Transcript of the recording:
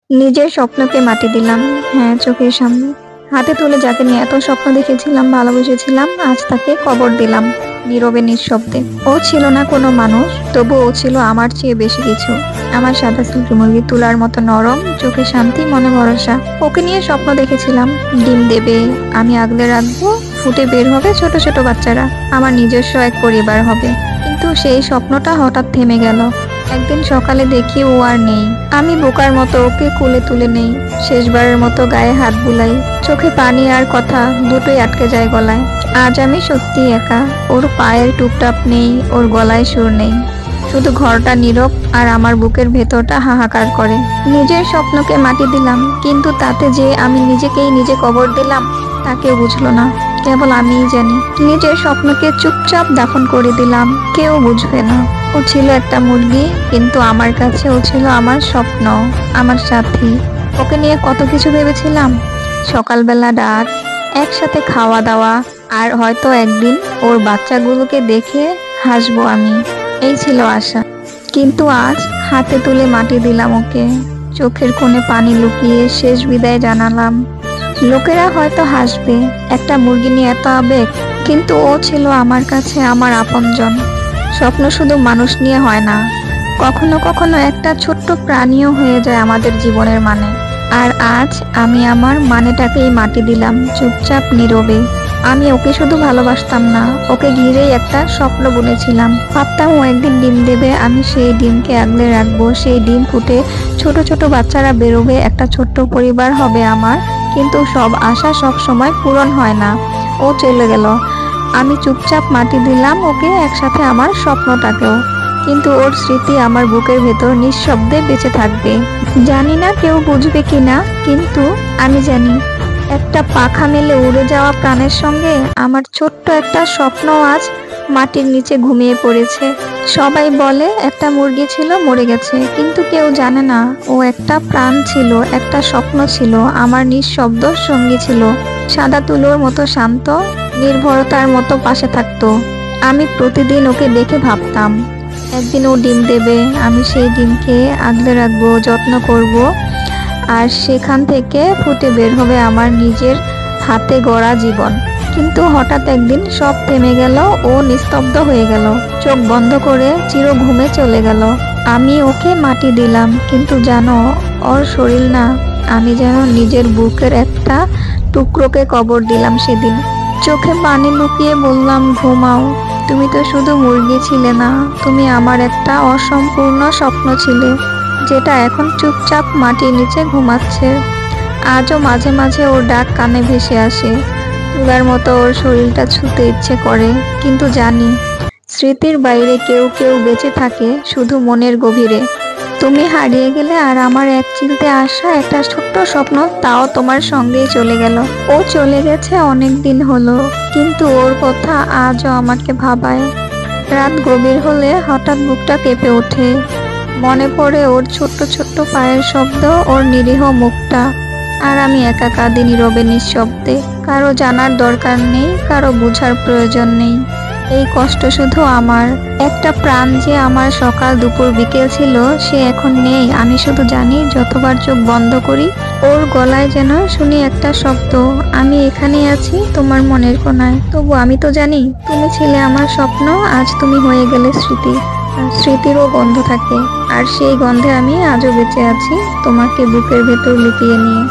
নিজের স্বপ্নকে মাটি দিলাম। হ্যাঁ, চোখের সামনে হাতে তুলে যাকে নিয়ে এত স্বপ্ন দেখেছিলাম, ভালোবেসেছিলাম, আজ তাকে কবর দিলাম নীরবে নিঃশব্দে। ও ছিল না কোনো মানুষ, তবু ও ছিল আমার চেয়ে বেশি কিছু। আমার সাদা সিল্কি মুরগি, তুলার মতো নরম, চোখে শান্তি, মনে ভরসা। ওকে নিয়ে স্বপ্ন দেখেছিলাম ডিম দেবে, আমি আগলে রাখবো, ফুটে বের হবে ছোট ছোট বাচ্চারা, আমার নিজস্ব এক পরিবার হবে। কিন্তু সেই স্বপ্নটা হঠাৎ থেমে গেল। একদিন সকালে দেখি ও আর নেই। আমি বোকার মতো ওকে কোলে তুলে নেই, শেষবারের মতো গায়ে হাত বুলাই। চোখে পানি আর কথা দুটোই আটকে যায় গলায়। আজ আমি সত্যি একা। ওর পায়ের টুপটাপ নেই, ওর গলায় সুর নেই। শুধু ঘরটা নীরব আর আমার বুকের ভেতরটা হাহাকার করে। নিজের স্বপ্নকে মাটি দিলাম, কিন্তু তাতে যে আমি নিজেকেই নিজে কবর দিলাম তা কেউ বুঝলো না। কেবল আমিই জানি। নিজের স্বপ্নকে চুপচাপ দাফন করে দিলাম, কেউ বুঝবে না। ও ছিল একটা মুরগি, কিন্তু আমার কাছে ও ছিল আমার স্বপ্ন, আমার সাথী। ওকে নিয়ে কত কিছু ভেবেছিলাম। সকালবেলা ডাক, একসাথে খাওয়া দাওয়া, আর হয়তো একদিন ওর বাচ্চাগুলোকে দেখে হাসবো আমি। এই ছিল আশা। কিন্তু আজ হাতে তুলে মাটি দিলাম ওকে। চোখের কোণে পানি লুকিয়ে শেষ বিদায় জানালাম। লোকেরা হয়তো হাসবে, একটা মুরগি নিয়ে এত আবেগ, কিন্তু ও ছিল আমার কাছে আমার আপনজন। স্বপ্ন শুধু মানুষ নিয়ে হয় না, কখনো কখনো একটা ছোট্ট প্রাণীও হয়ে যায় আমাদের জীবনের মানে। আর আজ আমি আমার মানেটাকেই মাটি দিলাম, চুপচাপ নীরবে। আমি ওকে শুধু ভালোবাসতাম না, ওকে ঘিরেই একটা স্বপ্ন বুনেছিলাম। ভাবতাম ও একদিন ডিম দেবে, আমি সেই ডিমকে আগলে রাখবো, সেই ডিম ফুটে ছোট ছোট বাচ্চারা বেরোবে, একটা ছোট্ট পরিবার হবে আমার। কিন্তু সব আশা সব সময় পূরণ হয় না। ও চলে গেল, আমি চুপচাপ মাটি দিলাম ওকে, একসাথে আমার স্বপ্নটাকেও। কিন্তু ওর স্মৃতি আমার বুকের ভেতর নিঃশব্দে বেঁচে থাকবে। জানি না কেউ বুঝবে কিনা, কিন্তু আমি জানি একটা পাখা মেলে উড়ে যাওয়া প্রাণের সঙ্গে আমার ছোট্ট একটা স্বপ্ন আজ মাটির নিচে ঘুমিয়ে পড়েছে। সবাই বলে একটা মুরগি ছিল, মরে গেছে, কিন্তু কেউ জানে না ও একটা প্রাণ ছিল, একটা স্বপ্ন ছিল, আমার নিঃশব্দ সঙ্গী ছিল। সাদা তুলোর মতো শান্ত, নির্ভরতার মতো পাশে থাকতো। আমি প্রতিদিন ওকে দেখে ভাবতাম একদিন ও ডিম দেবে, আমি সেই ডিমকে আগলে রাখবো, যত্ন করব, আর সেখান থেকে ফুটে বের হবে আমার নিজের হাতে গড়া জীবন। কিন্তু হঠাৎ একদিন সব থেমে গেল, ও নিস্তব্ধ হয়ে গেল, চোখ বন্ধ করে চির ঘুমে চলে গেল। আমি ওকে মাটি দিলাম, কিন্তু জানো, ওর শরীর না, আমি যেন নিজের বুকের একটা টুকরোকে কবর দিলাম সেদিন। চোখে পানি লুকিয়ে বললাম, ঘুমাও, তুমি তো শুধু মুরগি ছিলে না, তুমি আমার একটা অসম্পূর্ণ স্বপ্ন ছিলে, যেটা এখন চুপচাপ মাটির নিচে ঘুমাচ্ছে। আজও মাঝে মাঝে ওর ডাক কানে ভেসে আসে, তুলার মতো ওর শরীরটা ছুঁতে ইচ্ছে করে। কিন্তু জানি স্মৃতির বাইরে কেউ কেউ বেঁচে থাকে শুধু মনের গভীরে। তুমি হারিয়ে গেলে আর আমার এক চিলতে আসা একটা ছোট্ট স্বপ্ন তাও তোমার সঙ্গেই চলে গেল। ও চলে গেছে অনেক দিন হলো, কিন্তু ওর কথা আজও আমাকে ভাবায়। রাত গভীর হলে হঠাৎ বুকটা কেঁপে ওঠে, মনে পড়ে ওর ছোট্ট ছোট্ট পায়ের শব্দ, ওর নিরীহ মুখটা। আর আমি একা কাঁদি নীরবে নিঃশব্দে। কারো জানার দরকার নেই, কারো বোঝার প্রয়োজন নেই। এই কষ্ট শুধু আমার। একটা প্রাণ যে আমার সকাল দুপুর বিকেল ছিল, সে এখন নেই। আমি শুধু জানি যতবার চোখ বন্ধ করি ওর গলায় যেন শুনি একটা শব্দ, আমি এখানেই আছি তোমার মনের কোণায়। তবু আমি তো জানি তুমি ছিলে আমার স্বপ্ন, আজ তুমি হয়ে গেলে স্মৃতি। আর স্মৃতিরও গন্ধ থাকে, আর সেই গন্ধে আমি আজও বেঁচে আছি, তোমাকে বুকের ভেতর লুকিয়ে নিয়ে।